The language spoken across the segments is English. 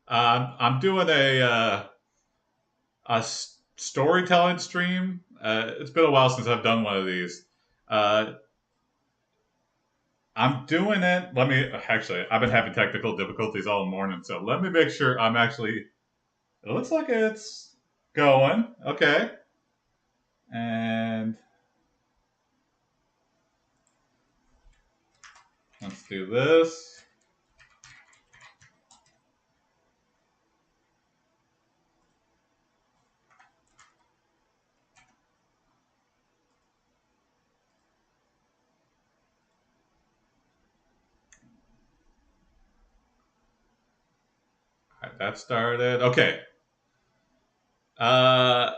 I'm doing storytelling stream. It's been a while since I've done one of these. Uh, I'm doing it. Let me actually. I've been having technical difficulties all morning, so let me make sure I'm actually. It looks like it's going okay, and let's do this. All right, that started. Okay. Uh,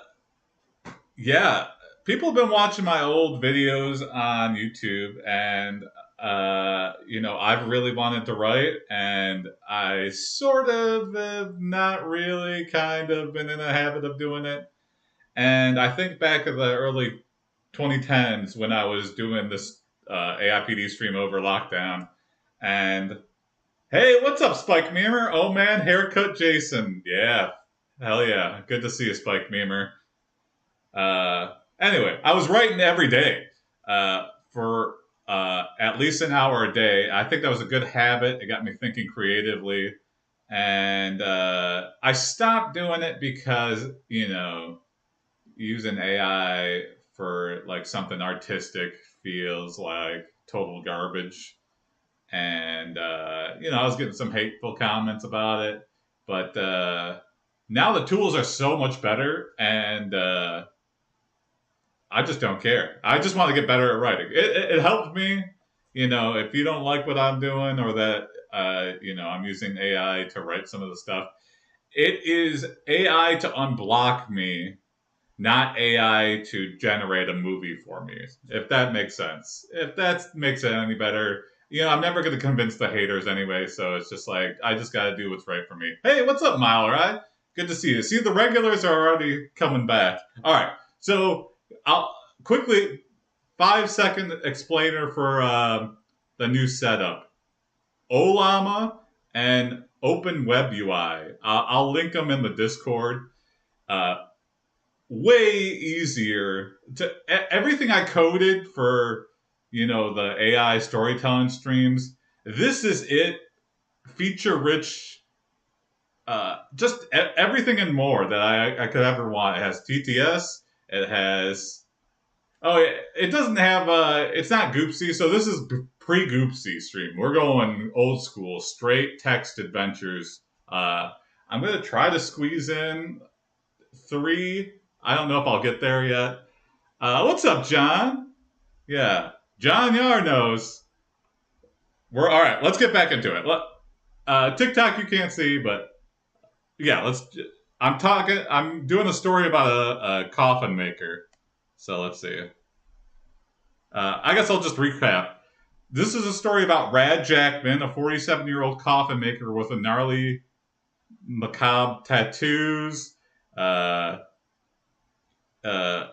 yeah, people have been watching my old videos on YouTube, and I've really wanted to write, and I sort of have not really, kind of been in the habit of doing it. And I think back in the early 2010s when I was doing this AIPD stream over lockdown, and hey, what's up, Spike Memer? Oh man, haircut Jason. Yeah, hell yeah, good to see you, Spike Memer. Anyway, I was writing every day for at least an hour a day. I think that was a good habit. It got me thinking creatively. And I stopped doing it because, using AI for like something artistic feels like total garbage. And, I was getting some hateful comments about it. But now the tools are so much better. And, I just don't care. I just want to get better at writing. It helped me. If you don't like what I'm doing or that, I'm using AI to write some of the stuff, it is AI to unblock me, not AI to generate a movie for me, if that makes sense. If that makes it any better, I'm never going to convince the haters anyway, so it's just like, I just got to do what's right for me. Hey, what's up, Mile Ride? Good to see you. See, the regulars are already coming back. All right, so I'll quickly 5-second explainer for the new setup. Ollama and Open Web UI. I'll link them in the Discord. Uh, Way easier to everything I coded for, the AI storytelling streams. This is it. Feature rich, just everything and more that I could ever want. It has TTS. It has. Oh, it doesn't have. It's not Goopsy. So this is pre Goopsy stream. We're going old school, straight text adventures. I'm gonna try to squeeze in 3. I don't know if I'll get there yet. What's up, John? Yeah, John Yar knows. We're all right. Let's get back into it. TikTok you can't see, but yeah, let's. I'm talking. I'm doing a story about a coffin maker. So let's see. I guess I'll just recap. This is a story about Rad Jackman, a 47-year-old coffin maker with a gnarly, macabre tattoos. Uh, uh,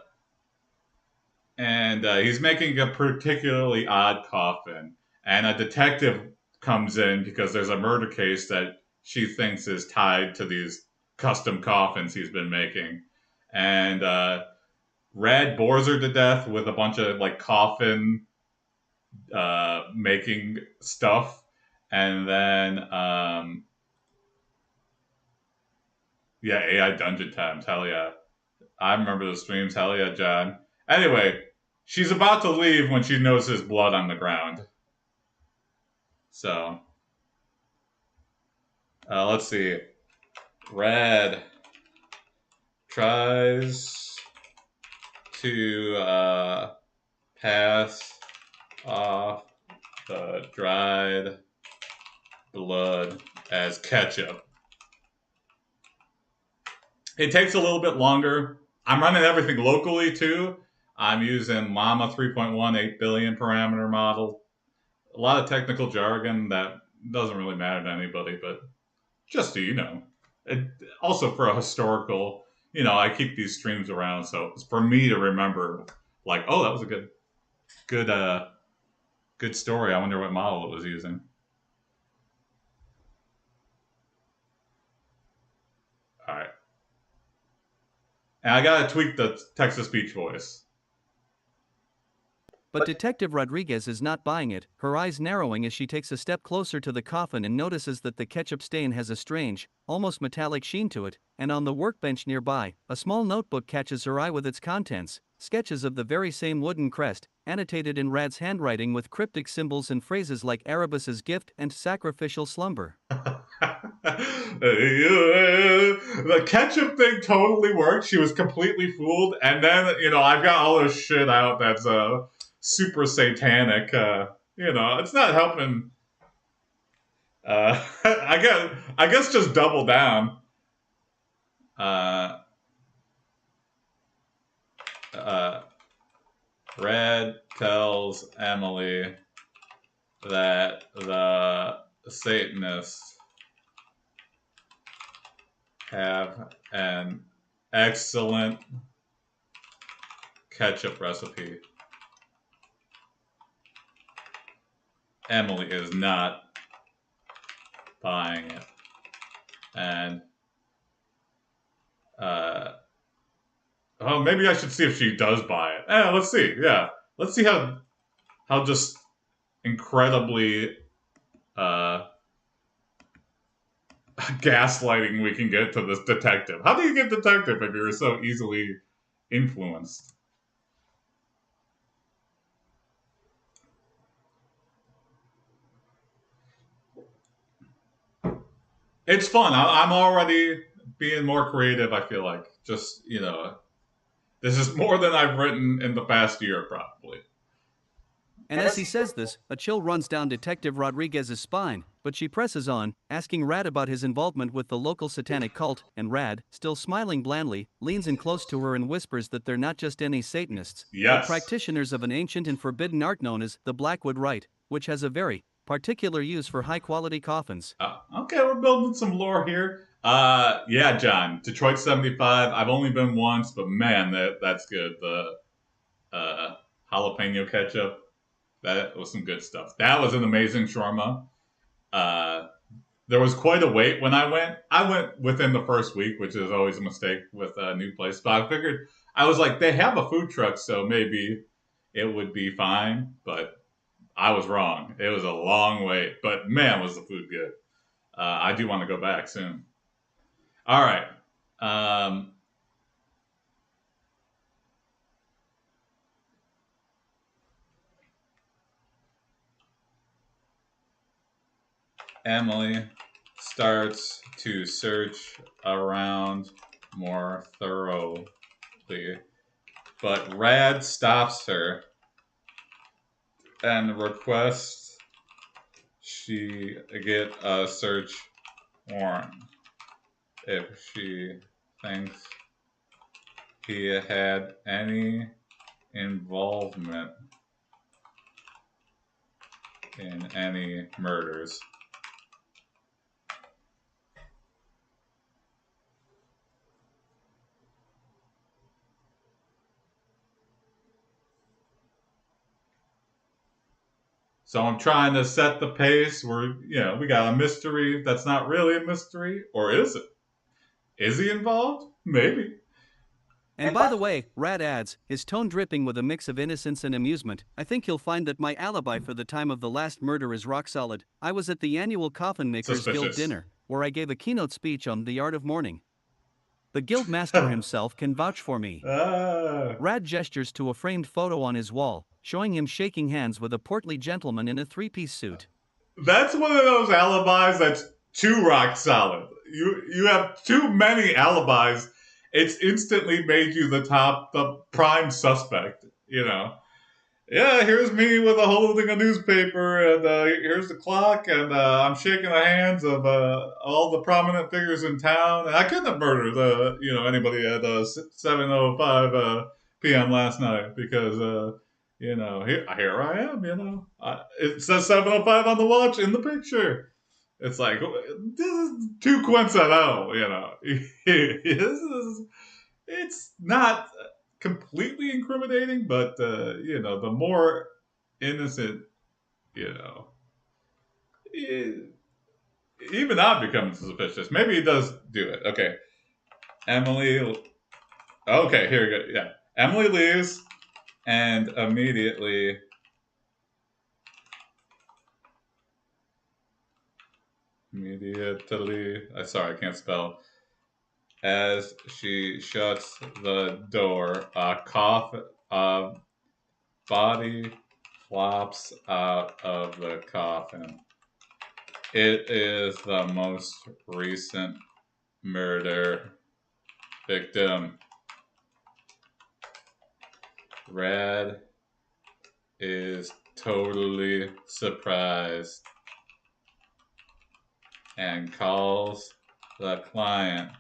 and he's making a particularly odd coffin. And a detective comes in because there's a murder case that she thinks is tied to these custom coffins he's been making. And Rad bores her to death with a bunch of like coffin making stuff. And then, yeah, AI Dungeon Times. Hell yeah. I remember the streams. Hell yeah, John. Anyway, she's about to leave when she knows there's blood on the ground. So, let's see. Red tries to pass off the dried blood as ketchup. It takes a little bit longer. I'm running everything locally too. I'm using Llama 3.1 8 billion parameter model. A lot of technical jargon that doesn't really matter to anybody, but just so you know. It, also for a historical, I keep these streams around, so it's for me to remember, like, oh, that was a good, good story. I wonder what model it was using. And I gotta tweak the text-to-speech voice. But Detective Rodriguez is not buying it, her eyes narrowing as she takes a step closer to the coffin and notices that the ketchup stain has a strange, almost metallic sheen to it, and on the workbench nearby, a small notebook catches her eye with its contents, sketches of the very same wooden crest, annotated in Rad's handwriting with cryptic symbols and phrases like Erebus's gift and sacrificial slumber. The ketchup thing totally worked. She was completely fooled. And then, I've got all this shit out that's super satanic. It's not helping. I guess just double down. Uh, uh, Red tells Emily that the Satanists have an excellent ketchup recipe. Emily is not buying it. And maybe I should see if she does buy it. Let's see. Yeah, let's see how just incredibly gaslighting we can get to this detective. How do you get detective if you're so easily influenced? It's fun. I'm already being more creative, I feel like. Just, this is more than I've written in the past year, probably. And as he says this, a chill runs down Detective Rodriguez's spine, but she presses on, asking Rad about his involvement with the local satanic cult, and Rad, still smiling blandly, leans in close to her and whispers that they're not just any Satanists, but practitioners of an ancient and forbidden art known as the Blackwood Rite, which has a very particular use for high-quality coffins. Okay, we're building some lore here. Yeah, John, Detroit 75. I've only been once, but man, that's good. The jalapeno ketchup. That was some good stuff. That was an amazing shawarma. There was quite a wait when I went. I went within the first week, which is always a mistake with a new place. But I figured, I was like, they have a food truck, so maybe it would be fine. But I was wrong. It was a long wait. But man, was the food good. I do want to go back soon. All right. Emily starts to search around more thoroughly, but Rad stops her and requests she get a search warrant if she thinks he had any involvement in any murders. So I'm trying to set the pace where, we got a mystery that's not really a mystery. Or is it? Is he involved? Maybe. And by the way, Rad adds, his tone dripping with a mix of innocence and amusement, I think you'll find that my alibi for the time of the last murder is rock solid. I was at the annual Coffin Makers Guild dinner, where I gave a keynote speech on the art of mourning. The guild master himself can vouch for me. Rad gestures to a framed photo on his wall, showing him shaking hands with a portly gentleman in a three-piece suit. That's one of those alibis that's too rock solid. You have too many alibis. It's instantly made you the prime suspect, Yeah, here's me with holding a newspaper, and here's the clock, and I'm shaking the hands of all the prominent figures in town. And I couldn't have murdered, anybody at 7:05 p.m. last night because, here I am. It says 7:05 on the watch in the picture. It's like this is too coincidental, It's not completely incriminating, but the more innocent, even I'm becoming suspicious. Maybe he does do it. Okay, Emily Okay, here we go. Yeah. Emily leaves, and immediately, sorry, I can't spell. As she shuts the door, a body flops out of the coffin. It is the most recent murder victim. Rad is totally surprised and calls the client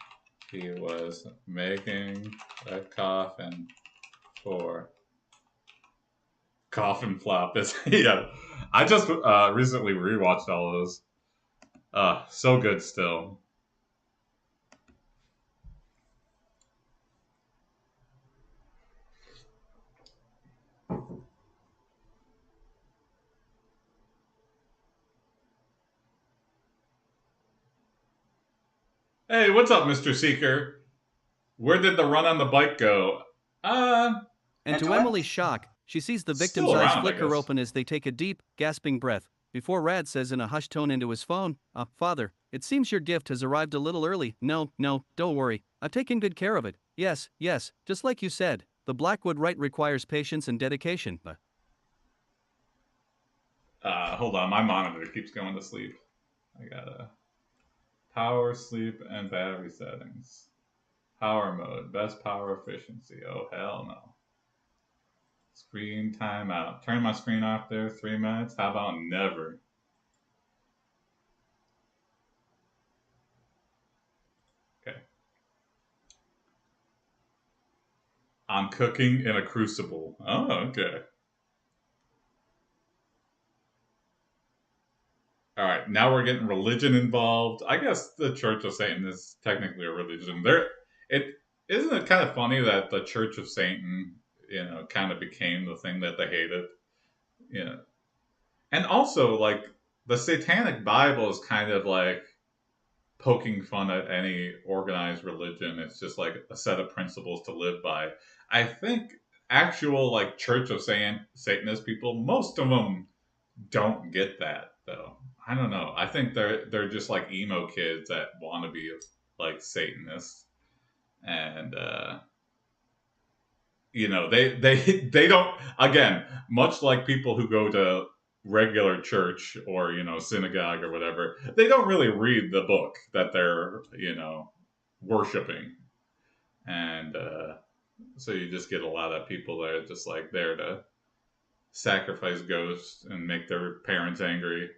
he was making a coffin for. Coffin flop is yeah. I just recently rewatched all of those. So good still. Hey, what's up, Mr. Seeker? Where did the run on the bike go? Uh, And to Emily's shock, she sees the victim's still eyes around, I flicker guess. open as they take a deep, gasping breath, before Rad says in a hushed tone into his phone, Father, it seems your gift has arrived a little early. No, don't worry. I've taken good care of it. Yes, just like you said. The Blackwood rite requires patience and dedication. Hold on, my monitor keeps going to sleep. I gotta power, sleep, and battery settings. Power mode, best power efficiency. Oh, hell no. Screen timeout. Turn my screen off there, 3 minutes. How about never? Okay. I'm cooking in a crucible. Oh, okay. All right, now we're getting religion involved. I guess the Church of Satan is technically a religion. It isn't it kind of funny that the Church of Satan, kind of became the thing that they hated. You know, and also like the Satanic Bible is kind of like poking fun at any organized religion. It's just like a set of principles to live by. I think actual like Church of Satanist people, most of them don't get that though. I don't know. I think they're just like emo kids that want to be like Satanists, and they don't. Again, much like people who go to regular church or synagogue or whatever, they don't really read the book that they're worshiping, and so you just get a lot of people that are just like there to sacrifice ghosts and make their parents angry,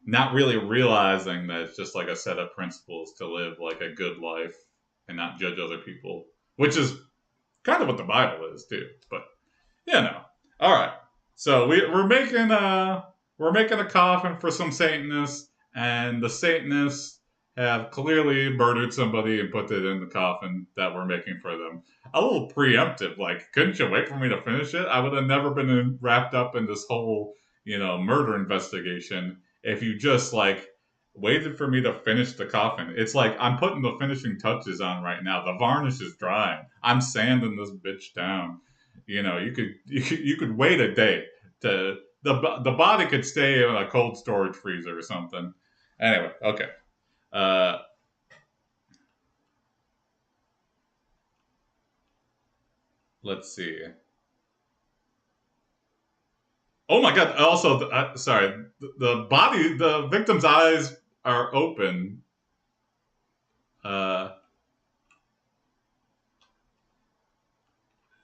not really realizing that it's just like a set of principles to live like a good life and not judge other people, which is kind of what the Bible is too. But all right. So we're making a coffin for some Satanists, and the Satanists have clearly murdered somebody and put it in the coffin that we're making for them. A little preemptive, like, couldn't you wait for me to finish it? I would have never been wrapped up in this whole, murder investigation if you just like waited for me to finish the coffin. It's like I'm putting the finishing touches on right now. The varnish is drying. I'm sanding this bitch down. You could wait a day to the body could stay in a cold storage freezer or something. Anyway, okay. Uh, let's see. Oh my god! Also, sorry. The victim's eyes are open. Uh,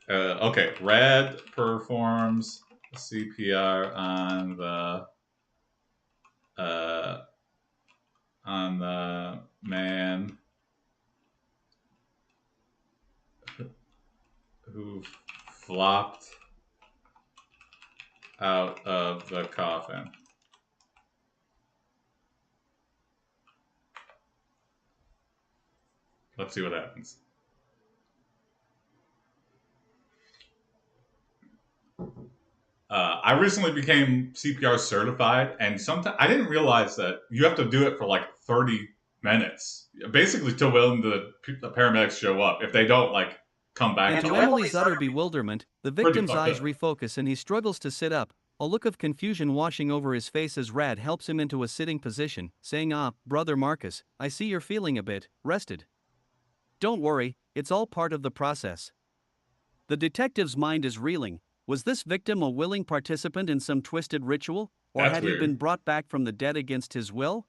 okay. Rad performs CPR uh, on the man who flopped out of the coffin. Let's see what happens. I recently became CPR certified, and sometimes I didn't realize that you have to do it for like 30 minutes, basically till when the paramedics show up. If they don't, like, come back And to to life. Emily's utter bewilderment, the Pretty victim's fucked eyes up. refocus and he struggles to sit up, a look of confusion washing over his face as Rad helps him into a sitting position, saying, "Ah, brother Marcus, I see you're feeling a bit rested. Don't worry, it's all part of the process." The detective's mind is reeling. Was this victim a willing participant in some twisted ritual, or That's had he been weird. brought back from the dead against his will?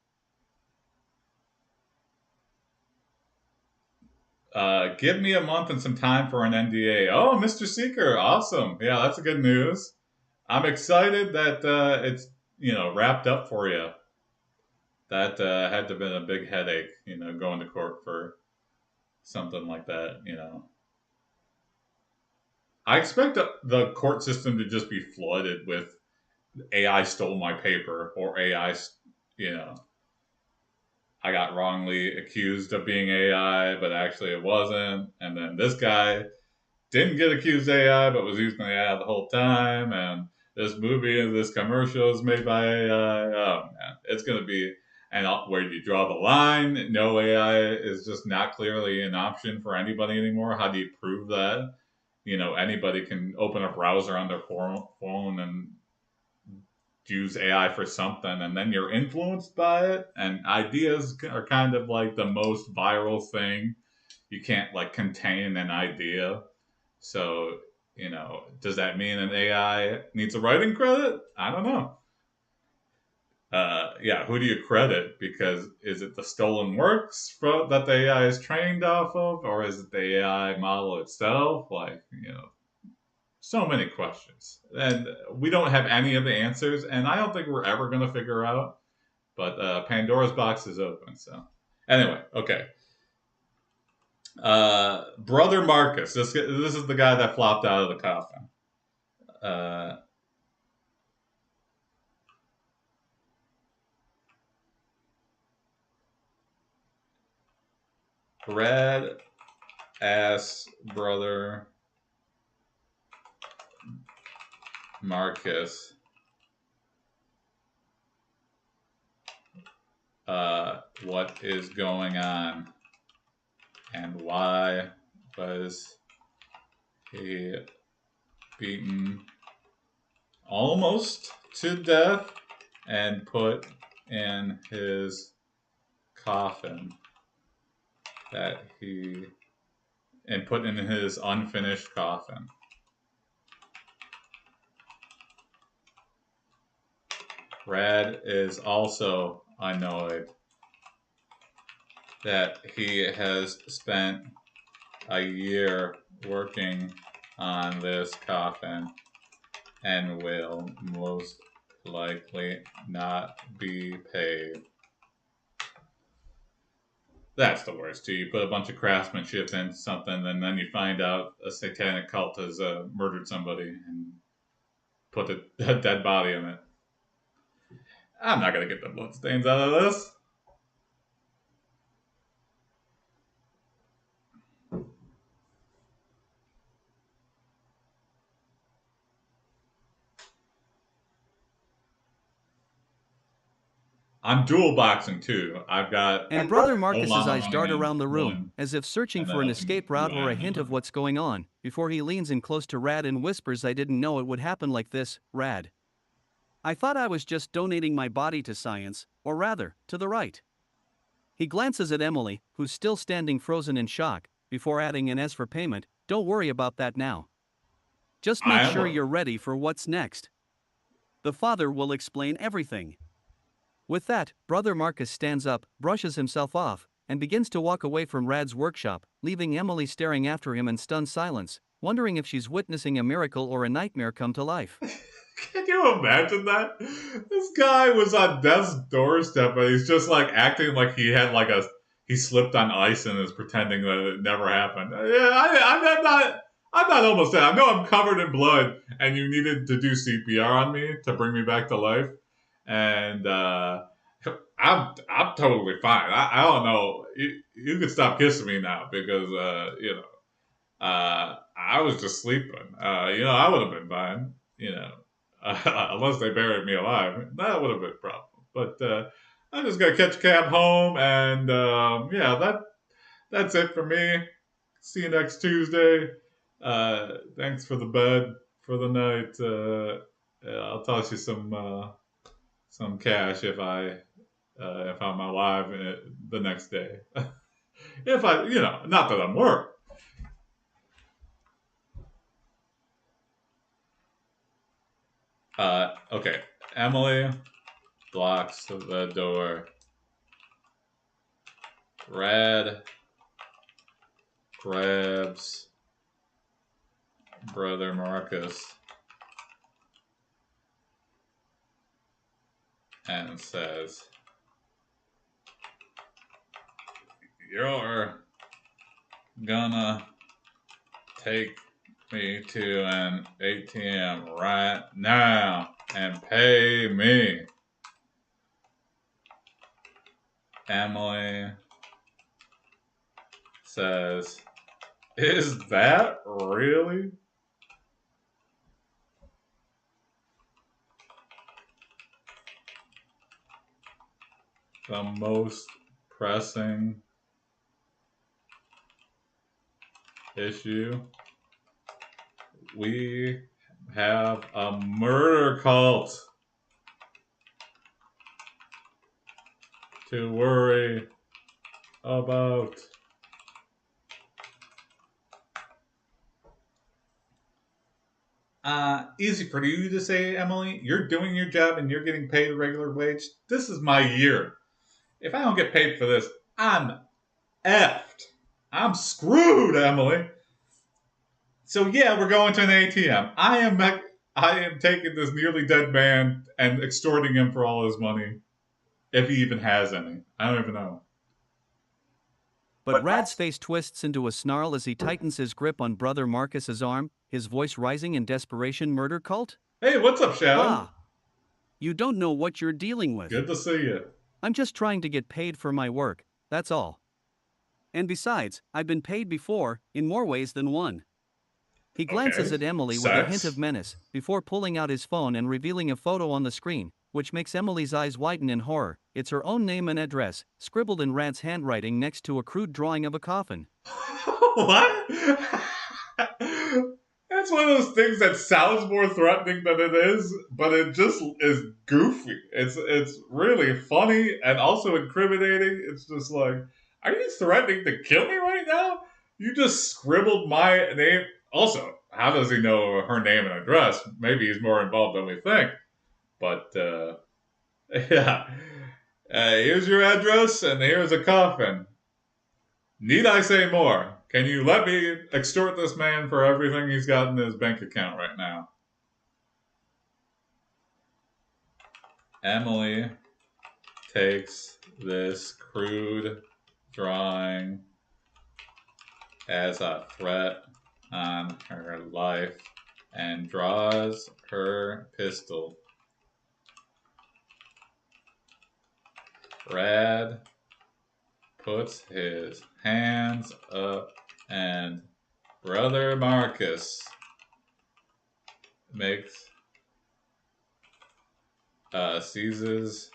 Give me a month and some time for an NDA. Oh, Mr. Seeker, awesome. Yeah, that's a good news. I'm excited that it's wrapped up for you. That had to have been a big headache, going to court for something like that. I expect the court system to just be flooded with AI stole my paper or AI, you know, I got wrongly accused of being AI, but actually it wasn't. And then this guy didn't get accused AI, but was using AI the whole time. And this movie and this commercial is made by AI. Oh man, it's gonna be. And where do you draw the line? No, AI is just not clearly an option for anybody anymore. How do you prove that? Anybody can open a browser on their phone and use AI for something, and then you're influenced by it. And ideas are kind of like the most viral thing. You can't like contain an idea. So, does that mean an AI needs a writing credit? I don't know. Yeah, who do you credit? Because is it the stolen works that the AI is trained off of, or is it the AI model itself? Like, so many questions. And we don't have any of the answers, and I don't think we're ever going to figure out. But Pandora's box is open. So, anyway, okay. Brother Marcus. This is the guy that flopped out of the coffin. Uh, Red ass brother Marcus. What is going on, and why was he beaten almost to death and put in his coffin that he and put in his unfinished coffin? Rad is also annoyed that he has spent a year working on this coffin and will most likely not be paid. That's the worst, too. You put a bunch of craftsmanship into something, and then you find out a satanic cult has murdered somebody and put a dead body in it. I'm not going to get the bloodstains out of this. I'm dual boxing too. I've got And Brother Marcus's Ollama eyes running dart in around the room, one, as if searching and then for an I can escape route or a land hint of another. what's going on, before he leans in close to Rad and whispers, "I didn't know it would happen like this, Rad. I thought I was just donating my body to science, or rather, to the right." He glances at Emily, who's still standing frozen in shock, before adding, "And as for payment, don't worry about that now. Just I make am sure worried. you're ready for what's next. The father will explain everything." With that, Brother Marcus stands up, brushes himself off, and begins to walk away from Rad's workshop, leaving Emily staring after him in stunned silence, wondering if she's witnessing a miracle or a nightmare come to life. Can you imagine that? This guy was on death's doorstep, and he's just like acting like he slipped on ice and is pretending that it never happened. Yeah, I'm not almost dead. I know I'm covered in blood, and you needed to do CPR on me to bring me back to life, and I'm totally fine. I don't know. You can stop kissing me now because I was just sleeping. I would have been fine. Unless they buried me alive, that would have been a problem. But I just got to catch a cab home, and yeah, that's it for me. See you next Tuesday. Thanks for the bed for the night. I'll toss you some cash if I'm alive the next day. If I, not that I'm worried. Okay. Emily blocks the door. Rad grabs brother Marcus and says, "You're gonna take me to an ATM right now and pay me." Emily says, "Is that really?" The most pressing issue? We have a murder cult to worry about. Easy for you to say, Emily. You're doing your job and you're getting paid a regular wage. This is my year. If I don't get paid for this, I'm effed. I'm screwed, Emily. So yeah, we're going to an ATM. I am taking this nearly dead man and extorting him for all his money, if he even has any. I don't even know. But Rad's face twists into a snarl as he tightens his grip on Brother Marcus's arm, his voice rising in desperation. Murder cult? Hey, what's up, Shadow? Ah, you don't know what you're dealing with. Good to see you. I'm just trying to get paid for my work, that's all. And besides, I've been paid before, in more ways than one. He glances at Emily with a hint of menace, before pulling out his phone and revealing a photo on the screen, which makes Emily's eyes widen in horror. It's her own name and address, scribbled in Rad's handwriting next to a crude drawing of a coffin. What? That's one of those things that sounds more threatening than it is, but it just is goofy. It's really funny and also incriminating. It's just like, are you threatening to kill me right now? You just scribbled my name. Also, how does he know her name and address? Maybe he's more involved than we think. But yeah, here's your address and here's a coffin. Need I say more? Can you let me extort this man for everything he's got in his bank account right now? Emily takes this crude drawing as a threat on her life and draws her pistol. Rad puts his hands up and Brother Marcus seizes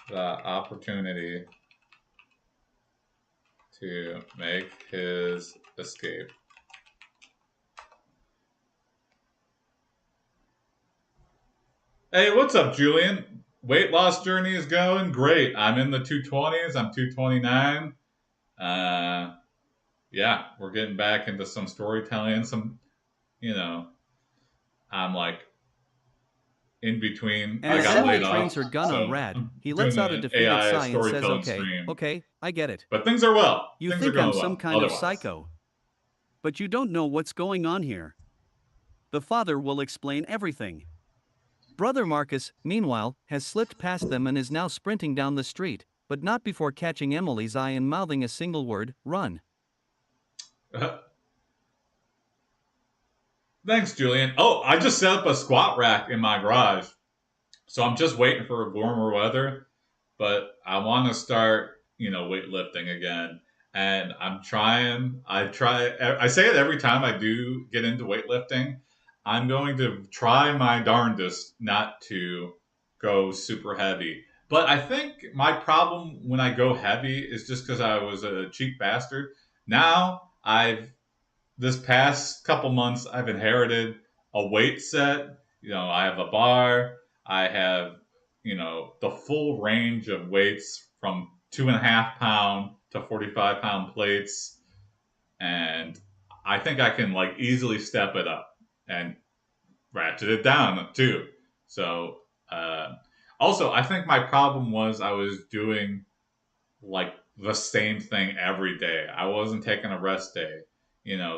the opportunity to make his escape. Hey, what's up, Julian? Weight loss journey is going great. I'm in the 220s. I'm 229. Yeah, we're getting back into some storytelling. I'm like in between. And I as got Emily laid off. trains her gun on Rad, he lets out a defeated sigh and says, okay, I get it. But things are well. You things think are going I'm some well. kind Otherwise. of psycho. But you don't know what's going on here. The father will explain everything. Brother Marcus, meanwhile, has slipped past them and is now sprinting down the street, but not before catching Emily's eye and mouthing a single word, run. Thanks, Julian. Oh, I just set up a squat rack in my garage. So I'm just waiting for warmer weather, but I want to start, weightlifting again. And I say it every time I do get into weightlifting. I'm going to try my darndest not to go super heavy. But I think my problem when I go heavy is just because I was a cheap bastard. Now I've this past couple months I've inherited a weight set. I have a bar. I have the full range of weights from 2.5 pound to 45 pound plates, and I think I can like easily step it up and ratchet it down too. So uh, also, I think my problem was I was doing like the same thing every day. I wasn't taking a rest day.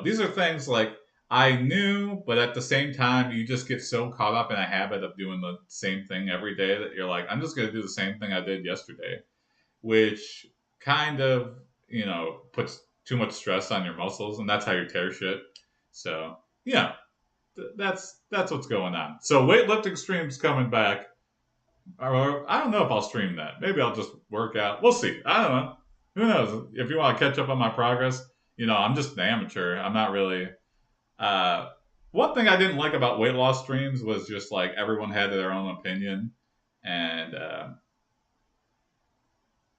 These are things like I knew, but at the same time, you just get so caught up in a habit of doing the same thing every day that you're like, I'm just going to do the same thing I did yesterday, which kind of, puts too much stress on your muscles, and that's how you tear shit. So, yeah, that's what's going on. So, weightlifting stream's coming back. Or I don't know if I'll stream that. Maybe I'll just work out. We'll see. I don't know. Who knows? If you want to catch up on my progress, I'm just an amateur. I'm not really. Uh, One thing I didn't like about weight loss streams was just like everyone had their own opinion, and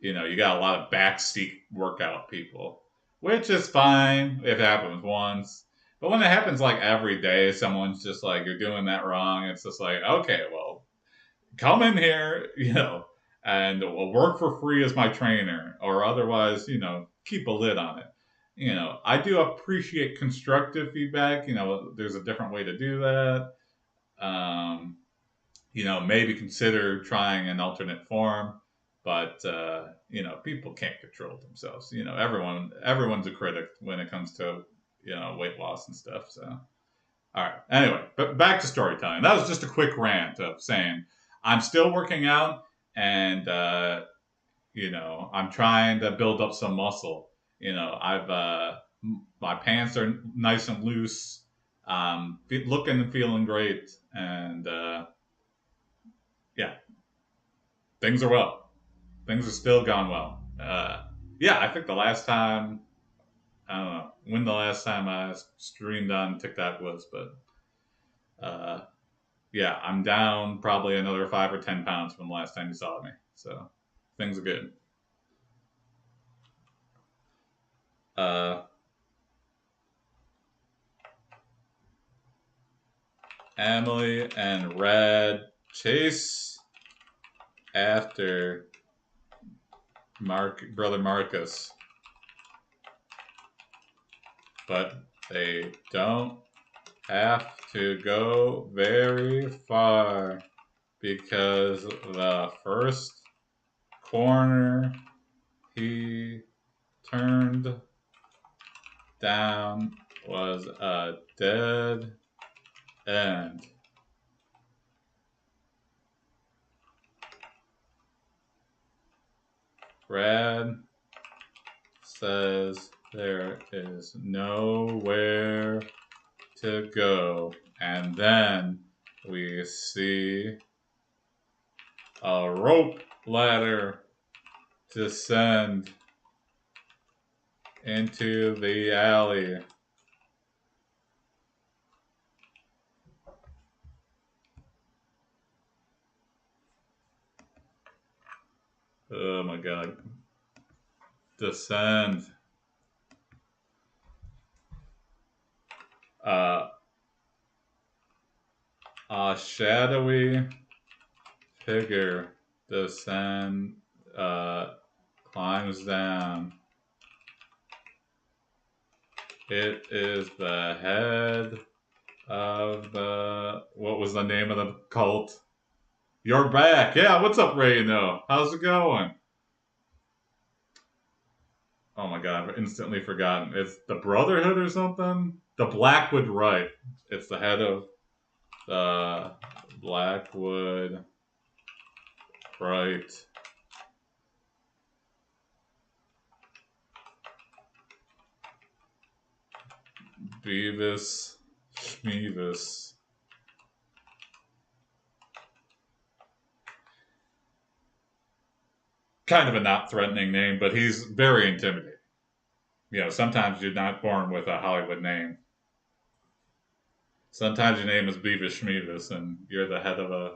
you got a lot of backseat workout people, which is fine if it happens once. But when it happens like every day, someone's just like, you're doing that wrong. It's just like, okay, well, come in here, and will work for free as my trainer, or otherwise, keep a lid on it. I do appreciate constructive feedback. There's a different way to do that. Um, maybe consider trying an alternate form, but people can't control themselves. Everyone's a critic when it comes to weight loss and stuff. So, all right. Anyway, but back to storytelling. That was just a quick rant of saying I'm still working out, and I'm trying to build up some muscle. I've my pants are nice and loose, looking and feeling great, and yeah, things are well. Things are still going well. Yeah, I think the last time I don't know when the last time I streamed on TikTok was, but uh, yeah, I'm down probably another 5 or 10 pounds from the last time you saw me. So things are good. Uh, Emily and Rad chase after brother Marcus, but they don't have to go very far because the first corner he turned down was a dead end. Brad says there is nowhere to go, and then we see a rope ladder descend into the alley. Oh my god. Descend. Uh, a shadowy figure descend, climbs down. It is the head of what was the name of the cult? You're back. Yeah, what's up, Ray? How's it going? Oh my god, I've instantly forgotten. It's the Brotherhood or something? The Blackwood Rite. It's the head of the Blackwood Rite. Beavis Schmeavis. Kind of a not threatening name, but he's very intimidating. Sometimes you're not born with a Hollywood name. Sometimes your name is Beavis Schmeavis and you're the head of a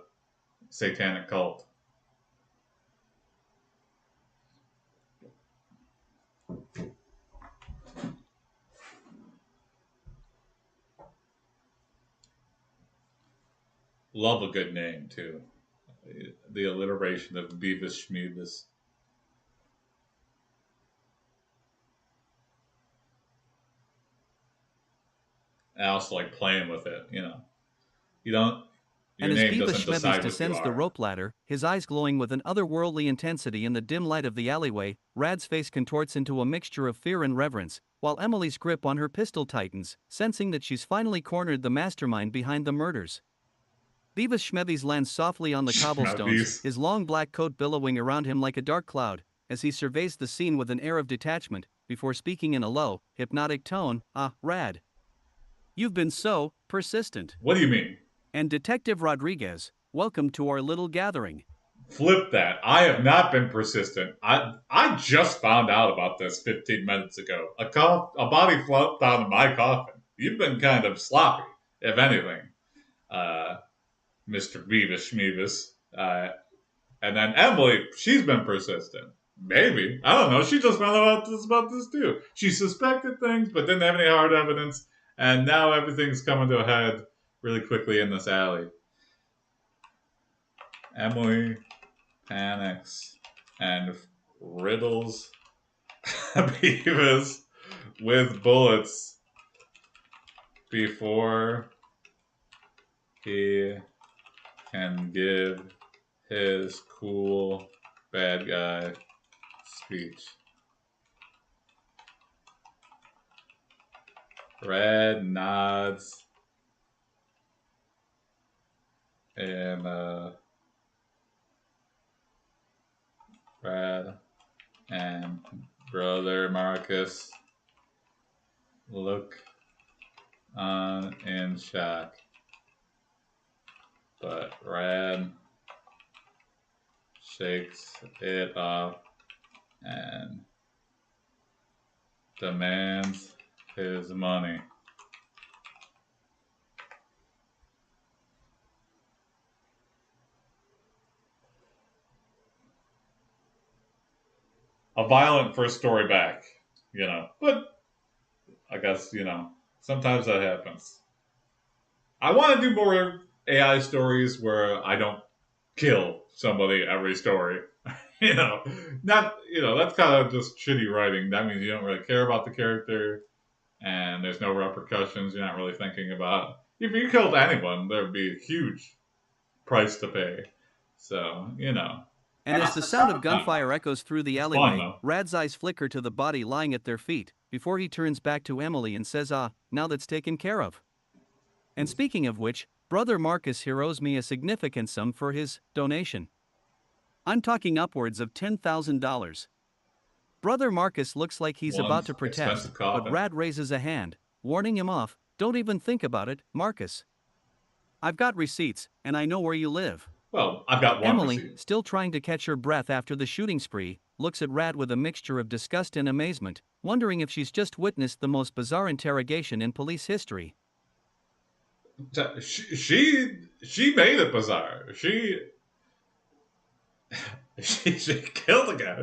satanic cult. Love a good name too. The alliteration of Beavis Schmeavis. I also like playing with it. You don't. And Your as name Beavis doesn't Schmevis decide what you descends the are. rope ladder, his eyes glowing with an otherworldly intensity in the dim light of the alleyway, Rad's face contorts into a mixture of fear and reverence, while Emily's grip on her pistol tightens, sensing that she's finally cornered the mastermind behind the murders. Beavis Schmevis lands softly on the cobblestones, Schmeavis. his long black coat billowing around him like a dark cloud, as he surveys the scene with an air of detachment, before speaking in a low, hypnotic tone, "Ah, Rad. You've been so persistent." What do you mean? And Detective Rodriguez, welcome to our little gathering. Flip that. I have not been persistent. I just found out about this 15 minutes ago. A body float found in my coffin. You've been kind of sloppy, if anything, uh, Mr. Beavis Schmeavis. And then Emily, she's been persistent. Maybe. I don't know. She just found out about this too. She suspected things, but didn't have any hard evidence. And now everything's coming to a head really quickly in this alley. Emily panics and riddles Beavis with bullets before he can give his cool bad guy speech. Red nods and Brad and brother Marcus look on in shock. But Rad shakes it off and demands his money. A violent first story back, but I guess, sometimes that happens. I want to do more AI stories where I don't kill somebody every story. you know, that's kind of just shitty writing. That means you don't really care about the character and there's no repercussions. You're not really thinking about if you killed anyone, there'd be a huge price to pay. So, And as the sound of gunfire echoes through the it's fun alleyway, though. Rad's eyes flicker to the body lying at their feet, before he turns back to Emily and says, "Ah, now that's taken care of." And speaking of which, Brother Marcus here owes me a significant sum for his donation. I'm talking upwards of $10,000. Brother Marcus looks like he's One about to protest, expensive but coffin. Rad raises a hand, warning him off. "Don't even think about it, Marcus. I've got receipts, and I know where you live." Well, I've got one Emily, receipt. still trying to catch her breath after the shooting spree, looks at Rad with a mixture of disgust and amazement, wondering if she's just witnessed the most bizarre interrogation in police history. She made it bizarre. She killed a guy.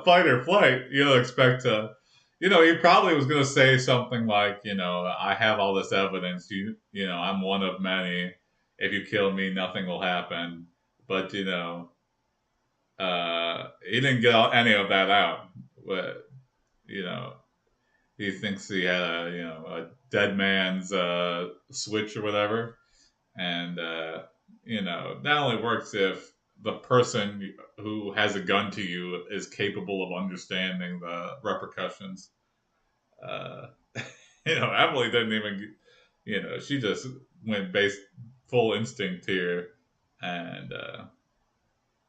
Fight or flight. You don't expect to. He probably was going to say something like, I have all this evidence. I'm one of many. If you kill me, nothing will happen. But he didn't get any of that out. But you know, he thinks he had a dead man's switch or whatever, and that only works if the person who has a gun to you is capable of understanding the repercussions. Uh, Emily didn't even, she just went based full instinct here, and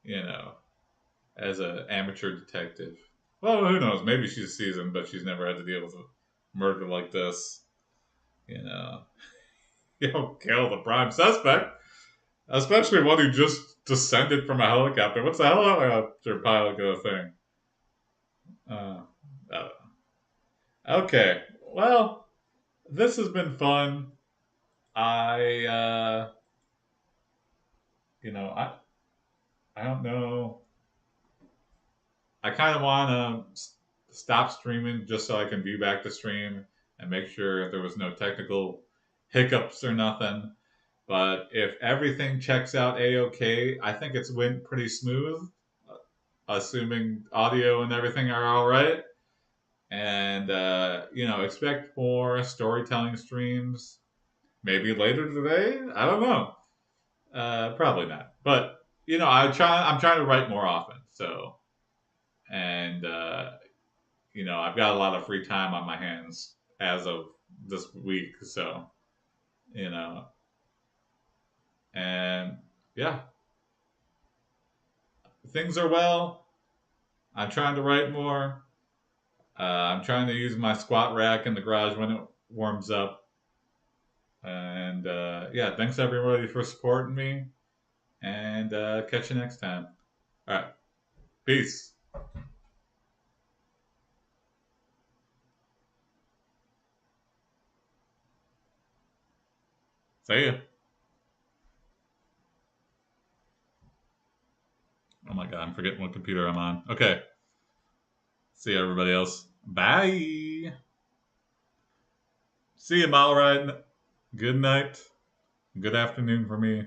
you know, as an amateur detective. Well, who knows? Maybe she's seasoned, but she's never had to deal with a murder like this. You know, you don't kill the prime suspect, especially one who just descended from a helicopter. What's a helicopter pilot gonna think? Uh, uh, okay, well, this has been fun. I, you know, I, I don't know. I kind of want to stop streaming just so I can view back the stream and make sure there was no technical hiccups or nothing. But if everything checks out a-okay, I think it's went pretty smooth, assuming audio and everything are all right. And expect more storytelling streams. Maybe later today. I don't know. Probably not. But I'm trying to write more often. So, and I've got a lot of free time on my hands as of this week. So, you know, and yeah, things are well. I'm trying to write more. I'm trying to use my squat rack in the garage when it warms up. And yeah, thanks everybody for supporting me. And catch you next time. All right. Peace. See ya. Oh my god, I'm forgetting what computer I'm on. Okay. See ya, everybody else. Bye. See you, Malride. Good night. Good afternoon for me.